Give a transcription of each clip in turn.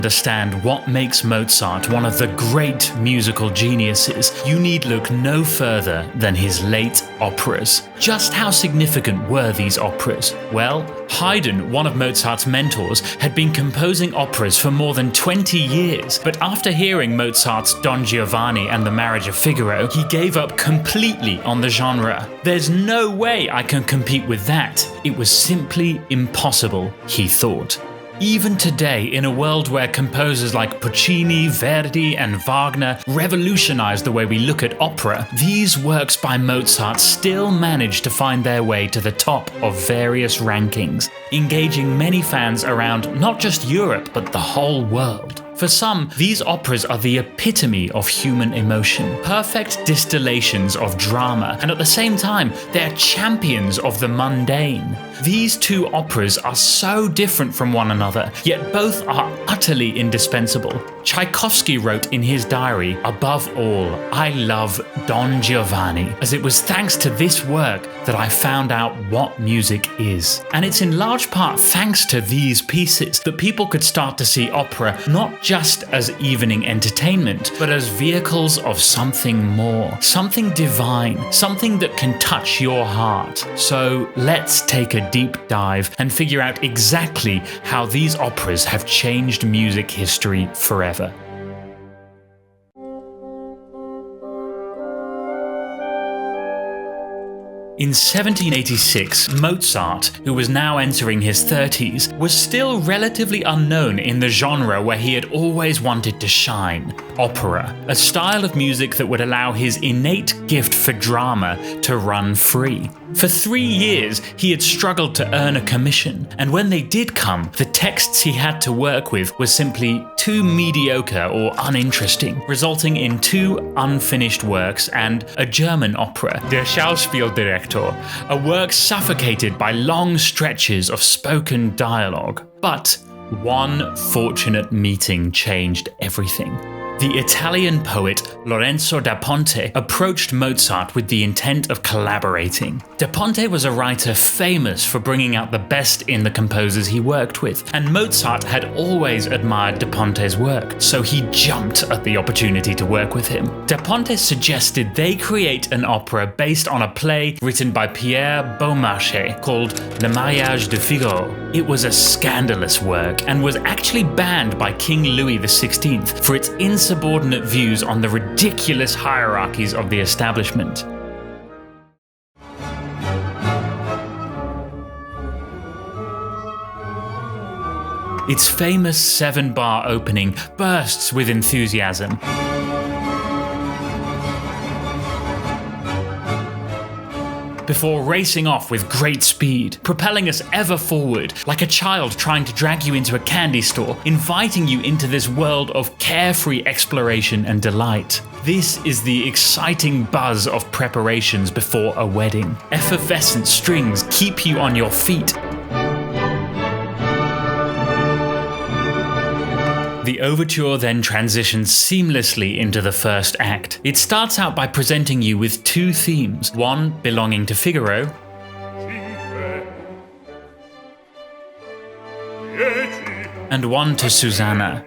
understand what makes Mozart one of the great musical geniuses, you need look no further than his late operas. Just how significant were these operas? Well, Haydn, one of Mozart's mentors, had been composing operas for more than 20 years, but after hearing Mozart's Don Giovanni and the Marriage of Figaro, he gave up completely on the genre. There's no way I can compete with that. It was simply impossible, he thought. Even today, in a world where composers like Puccini, Verdi, and Wagner revolutionized the way we look at opera, these works by Mozart still manage to find their way to the top of various rankings, engaging many fans around not just Europe, but the whole world. For some, these operas are the epitome of human emotion, perfect distillations of drama, and at the same time, they're champions of the mundane. These two operas are so different from one another, yet both are utterly indispensable. Tchaikovsky wrote in his diary, "Above all, I love Don Giovanni, as it was thanks to this work that I found out what music is." And it's in large part thanks to these pieces that people could start to see opera not just as evening entertainment, but as vehicles of something more, something divine, something that can touch your heart. So let's take a deep dive and figure out exactly how these operas have changed music history forever. In 1786, Mozart, who was now entering his 30s, was still relatively unknown in the genre where he had always wanted to shine, opera, a style of music that would allow his innate gift for drama to run free. For 3 years, he had struggled to earn a commission, and when they did come, the texts he had to work with were simply too mediocre or uninteresting, resulting in 2 unfinished works and a German opera, Der Schauspieldirektor, a work suffocated by long stretches of spoken dialogue. But one fortunate meeting changed everything. The Italian poet Lorenzo Da Ponte approached Mozart with the intent of collaborating. Da Ponte was a writer famous for bringing out the best in the composers he worked with, and Mozart had always admired Da Ponte's work, so he jumped at the opportunity to work with him. Da Ponte suggested they create an opera based on a play written by Pierre Beaumarchais called Le Mariage de Figaro. It was a scandalous work and was actually banned by King Louis XVI for its insubordinate views on the ridiculous hierarchies of the establishment. Its famous 7-bar opening bursts with enthusiasm. Before racing off with great speed, propelling us ever forward, like a child trying to drag you into a candy store, inviting you into this world of carefree exploration and delight. This is the exciting buzz of preparations before a wedding. Effervescent strings keep you on your feet. The overture then transitions seamlessly into the first act. It starts out by presenting you with 2 themes, one belonging to Figaro, and one to Susanna.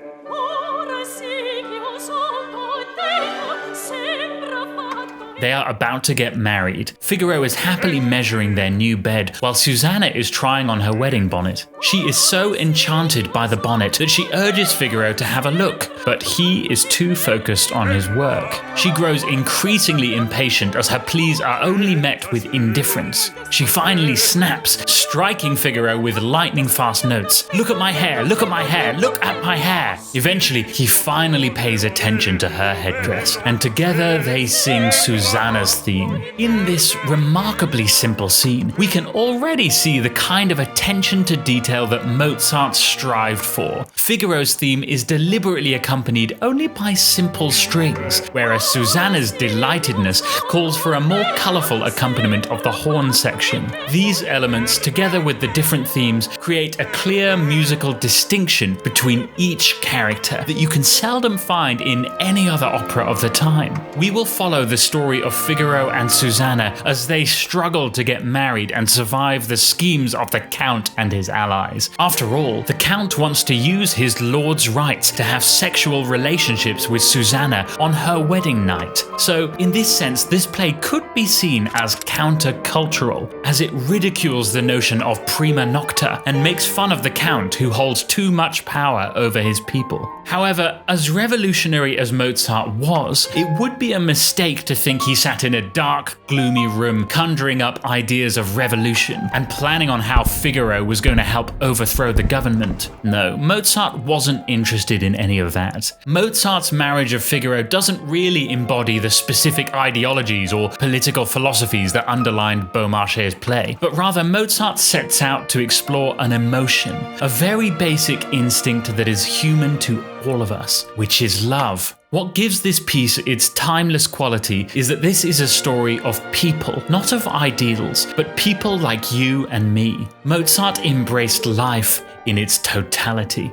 They are about to get married. Figaro is happily measuring their new bed, while Susanna is trying on her wedding bonnet. She is so enchanted by the bonnet that she urges Figaro to have a look, but he is too focused on his work. She grows increasingly impatient as her pleas are only met with indifference. She finally snaps, striking Figaro with lightning-fast notes. "Look at my hair, look at my hair, look at my hair!" Eventually, he finally pays attention to her headdress, and together they sing Susanna's theme. In this remarkably simple scene, we can already see the kind of attention to detail that Mozart strived for. Figaro's theme is deliberately accompanied only by simple strings, whereas Susanna's delightedness calls for a more colourful accompaniment of the horn section. These elements, together with the different themes, create a clear musical distinction between each character that you can seldom find in any other opera of the time. We will follow the story of Figaro and Susanna as they struggle to get married and survive the schemes of the Count and his allies. rise. After all, the Count wants to use his lord's rights to have sexual relationships with Susanna on her wedding night. So, in this sense, this play could be seen as countercultural, as it ridicules the notion of prima nocta and makes fun of the Count who holds too much power over his people. However, as revolutionary as Mozart was, it would be a mistake to think he sat in a dark, gloomy room conjuring up ideas of revolution and planning on how Figaro was going to help overthrow the government. No, Mozart wasn't interested in any of that. Mozart's Marriage of Figaro doesn't really embody the specific ideologies or political philosophies that underlined Beaumarchais' play, but rather Mozart sets out to explore an emotion, a very basic instinct that is human to all of us, which is love. What gives this piece its timeless quality is that this is a story of people, not of ideals, but people like you and me. Mozart embraced life in its totality.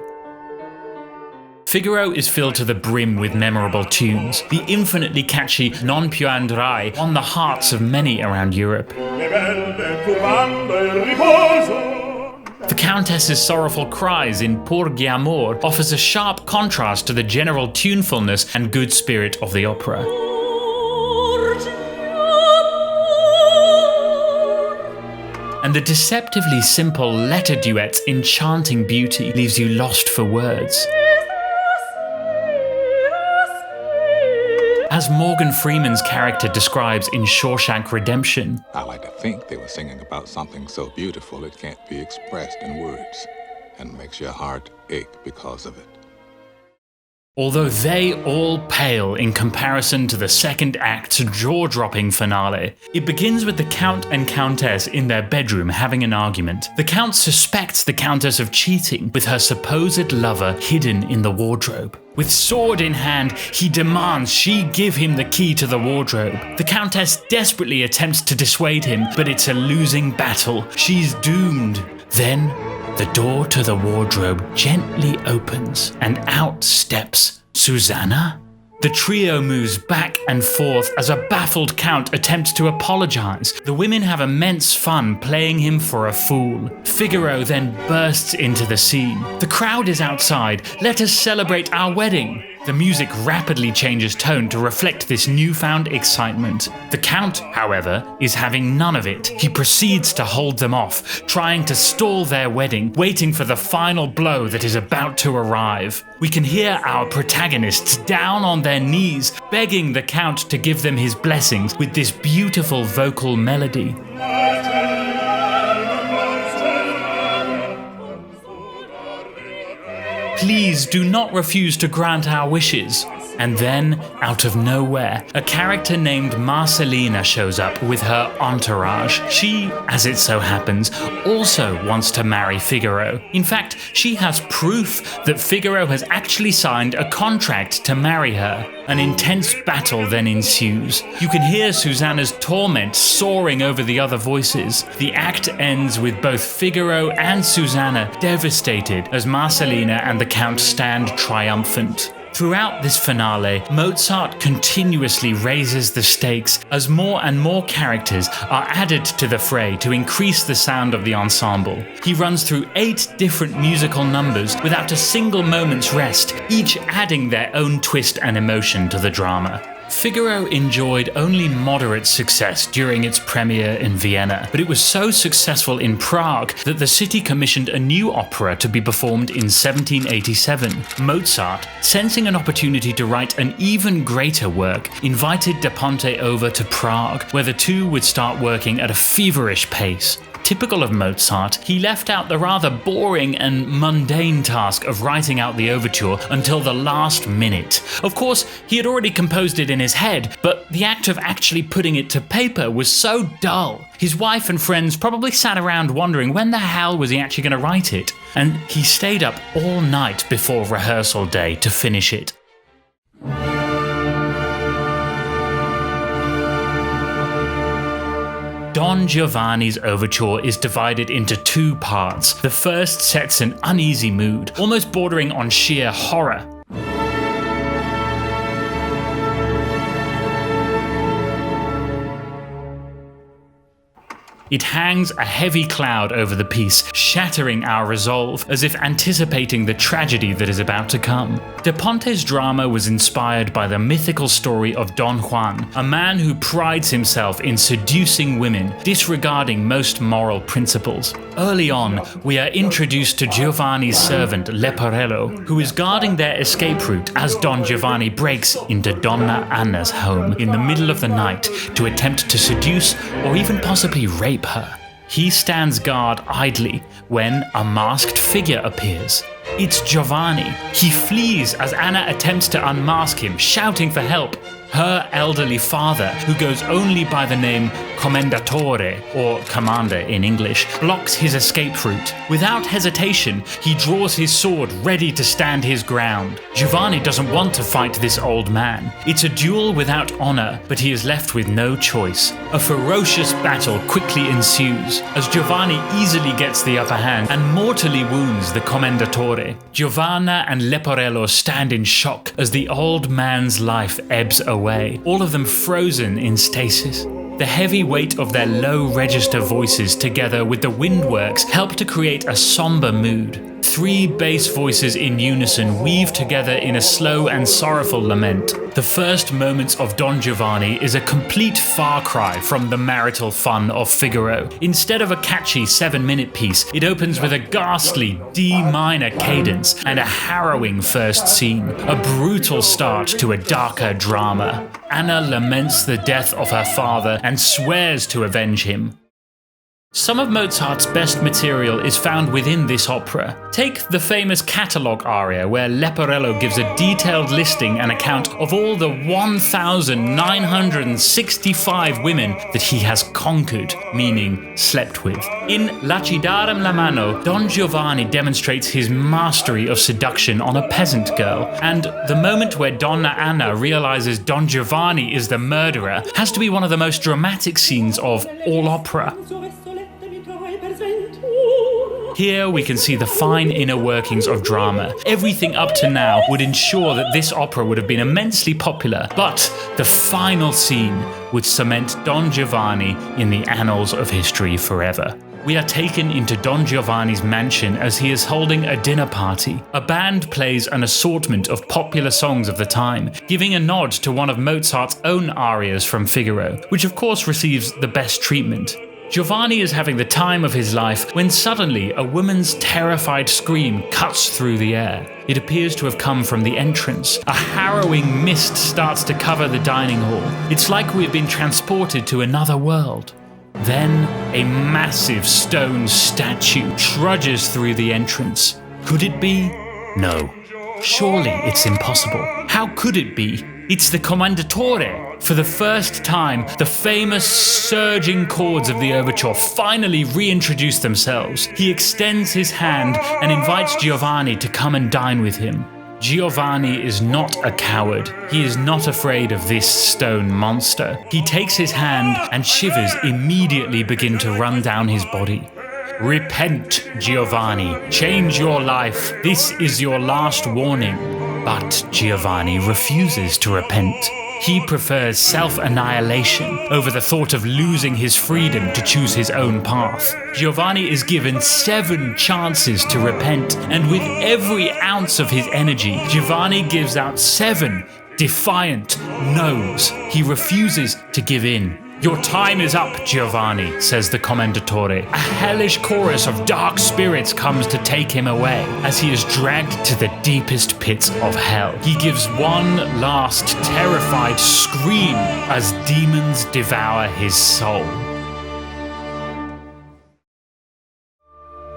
Figaro is filled to the brim with memorable tunes. The infinitely catchy Non più andrai won the hearts of many around Europe. The Countess's sorrowful cries in Porgi Amor offers a sharp contrast to the general tunefulness and good spirit of the opera. And the deceptively simple letter duet's enchanting beauty leaves you lost for words. As Morgan Freeman's character describes in Shawshank Redemption, I like to think they were singing about something so beautiful it can't be expressed in words, and makes your heart ache because of it. Although they all pale in comparison to the second act's jaw-dropping finale, it begins with the Count and Countess in their bedroom having an argument. The Count suspects the Countess of cheating with her supposed lover hidden in the wardrobe. With sword in hand, he demands she give him the key to the wardrobe. The Countess desperately attempts to dissuade him, but it's a losing battle. She's doomed. Then, the door to the wardrobe gently opens, and out steps Susanna. The trio moves back and forth as a baffled Count attempts to apologize. The women have immense fun playing him for a fool. Figaro then bursts into the scene. The crowd is outside. Let us celebrate our wedding. The music rapidly changes tone to reflect this newfound excitement. The Count, however, is having none of it. He proceeds to hold them off, trying to stall their wedding, waiting for the final blow that is about to arrive. We can hear our protagonists down on their knees, begging the Count to give them his blessings with this beautiful vocal melody. Please do not refuse to grant our wishes. And then, out of nowhere, a character named Marcellina shows up with her entourage. She, as it so happens, also wants to marry Figaro. In fact, she has proof that Figaro has actually signed a contract to marry her. An intense battle then ensues. You can hear Susanna's torment soaring over the other voices. The act ends with both Figaro and Susanna devastated as Marcellina and the Count stand triumphant. Throughout this finale, Mozart continuously raises the stakes as more and more characters are added to the fray to increase the sound of the ensemble. He runs through 8 different musical numbers without a single moment's rest, each adding their own twist and emotion to the drama. Figaro enjoyed only moderate success during its premiere in Vienna, but it was so successful in Prague that the city commissioned a new opera to be performed in 1787. Mozart, sensing an opportunity to write an even greater work, invited Da Ponte over to Prague, where the two would start working at a feverish pace. Typical of Mozart, he left out the rather boring and mundane task of writing out the overture until the last minute. Of course, he had already composed it in his head, but the act of actually putting it to paper was so dull. His wife and friends probably sat around wondering when the hell was he actually going to write it, and he stayed up all night before rehearsal day to finish it. Don Giovanni's overture is divided into 2 parts. The first sets an uneasy mood, almost bordering on sheer horror. It hangs a heavy cloud over the piece, shattering our resolve, as if anticipating the tragedy that is about to come. Da Ponte's drama was inspired by the mythical story of Don Juan, a man who prides himself in seducing women, disregarding most moral principles. Early on, we are introduced to Giovanni's servant Leporello, who is guarding their escape route as Don Giovanni breaks into Donna Anna's home in the middle of the night to attempt to seduce or even possibly rape her. He stands guard idly when a masked figure appears. It's Giovanni. He flees as Anna attempts to unmask him, shouting for help. Her elderly father, who goes only by the name Commendatore, or Commander in English, blocks his escape route. Without hesitation, he draws his sword ready to stand his ground. Giovanni doesn't want to fight this old man. It's a duel without honor, but he is left with no choice. A ferocious battle quickly ensues, as Giovanni easily gets the upper hand and mortally wounds the Commendatore. Giovanna and Leporello stand in shock as the old man's life ebbs away, all of them frozen in stasis. The heavy weight of their low-register voices together with the windworks help to create a somber mood. 3 bass voices in unison weave together in a slow and sorrowful lament. The first moments of Don Giovanni is a complete far cry from the marital fun of Figaro. Instead of a catchy 7-minute piece, it opens with a ghastly D minor cadence and a harrowing first scene, a brutal start to a darker drama. Anna laments the death of her father and swears to avenge him. Some of Mozart's best material is found within this opera. Take the famous catalogue aria where Leporello gives a detailed listing and account of all the 1,965 women that he has conquered, meaning slept with. In Lacidaram la mano, Don Giovanni demonstrates his mastery of seduction on a peasant girl, and the moment where Donna Anna realizes Don Giovanni is the murderer has to be one of the most dramatic scenes of all opera. Here we can see the fine inner workings of drama. Everything up to now would ensure that this opera would have been immensely popular, but the final scene would cement Don Giovanni in the annals of history forever. We are taken into Don Giovanni's mansion as he is holding a dinner party. A band plays an assortment of popular songs of the time, giving a nod to one of Mozart's own arias from Figaro, which of course receives the best treatment. Giovanni is having the time of his life when suddenly a woman's terrified scream cuts through the air. It appears to have come from the entrance. A harrowing mist starts to cover the dining hall. It's like we've been transported to another world. Then a massive stone statue trudges through the entrance. Could it be? No. Surely it's impossible. How could it be? It's the Commendatore. For the first time, the famous surging chords of the overture finally reintroduce themselves. He extends his hand and invites Giovanni to come and dine with him. Giovanni is not a coward. He is not afraid of this stone monster. He takes his hand and shivers immediately begin to run down his body. Repent, Giovanni. Change your life. This is your last warning. But Giovanni refuses to repent. He prefers self-annihilation over the thought of losing his freedom to choose his own path. Giovanni is given 7 chances to repent, and with every ounce of his energy, Giovanni gives out 7 defiant no's. He refuses to give in. Your time is up, Giovanni, says the Commendatore. A hellish chorus of dark spirits comes to take him away as he is dragged to the deepest pits of hell. He gives one last terrified scream as demons devour his soul.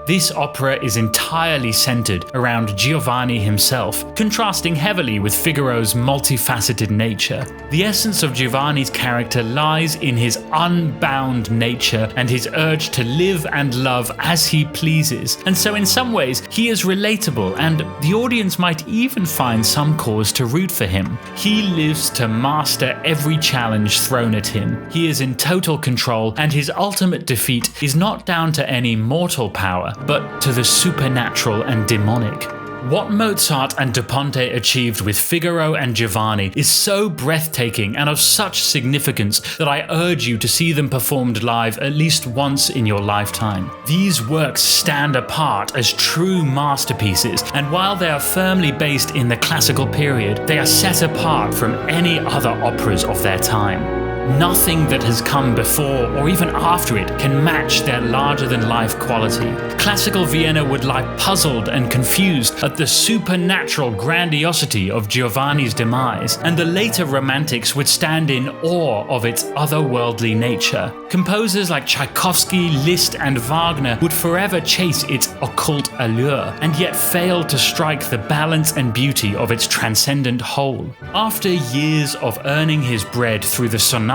This opera is entirely centered around Giovanni himself, contrasting heavily with Figaro's multifaceted nature. The essence of Giovanni's character lies in his unbound nature and his urge to live and love as he pleases, and so in some ways he is relatable and the audience might even find some cause to root for him. He lives to master every challenge thrown at him. He is in total control, and his ultimate defeat is not down to any mortal power, but to the supernatural and demonic. What Mozart and Da Ponte achieved with Figaro and Giovanni is so breathtaking and of such significance that I urge you to see them performed live at least once in your lifetime. These works stand apart as true masterpieces, and while they are firmly based in the classical period, they are set apart from any other operas of their time. Nothing that has come before or even after it can match their larger-than-life quality. Classical Vienna would lie puzzled and confused at the supernatural grandiosity of Giovanni's demise, and the later Romantics would stand in awe of its otherworldly nature. Composers like Tchaikovsky, Liszt, and Wagner would forever chase its occult allure, and yet fail to strike the balance and beauty of its transcendent whole. After years of earning his bread through the sonata,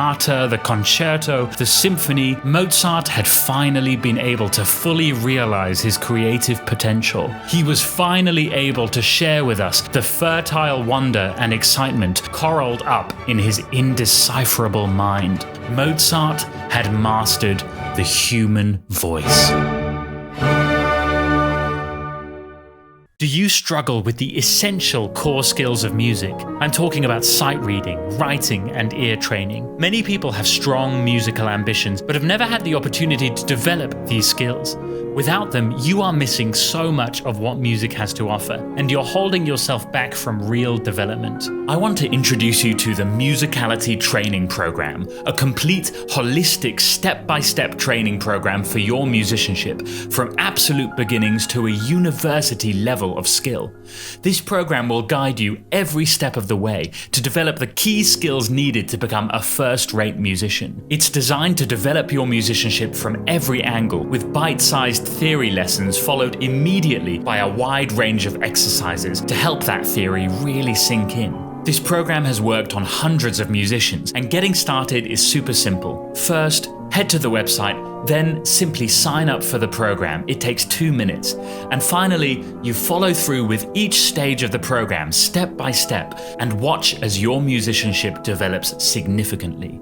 the concerto, the symphony, Mozart had finally been able to fully realize his creative potential. He was finally able to share with us the fertile wonder and excitement corralled up in his indecipherable mind. Mozart had mastered the human voice. Do you struggle with the essential core skills of music? I'm talking about sight reading, writing, and ear training. Many people have strong musical ambitions, but have never had the opportunity to develop these skills. Without them, you are missing so much of what music has to offer, and you're holding yourself back from real development. I want to introduce you to the Musicality Training Program, a complete, holistic, step-by-step training program for your musicianship, from absolute beginnings to a university level of skill. This program will guide you every step of the way to develop the key skills needed to become a first-rate musician. It's designed to develop your musicianship from every angle, with bite-sized theory lessons followed immediately by a wide range of exercises to help that theory really sink in. This program has worked on hundreds of musicians, and getting started is super simple. First, head to the website, then simply sign up for the program. It takes 2 minutes. And finally, you follow through with each stage of the program step by step and watch as your musicianship develops significantly.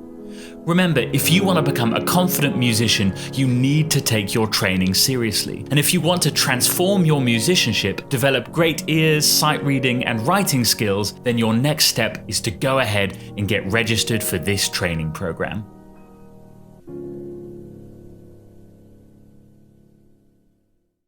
Remember, if you want to become a confident musician, you need to take your training seriously. And if you want to transform your musicianship, develop great ears, sight reading, and writing skills, then your next step is to go ahead and get registered for this training program.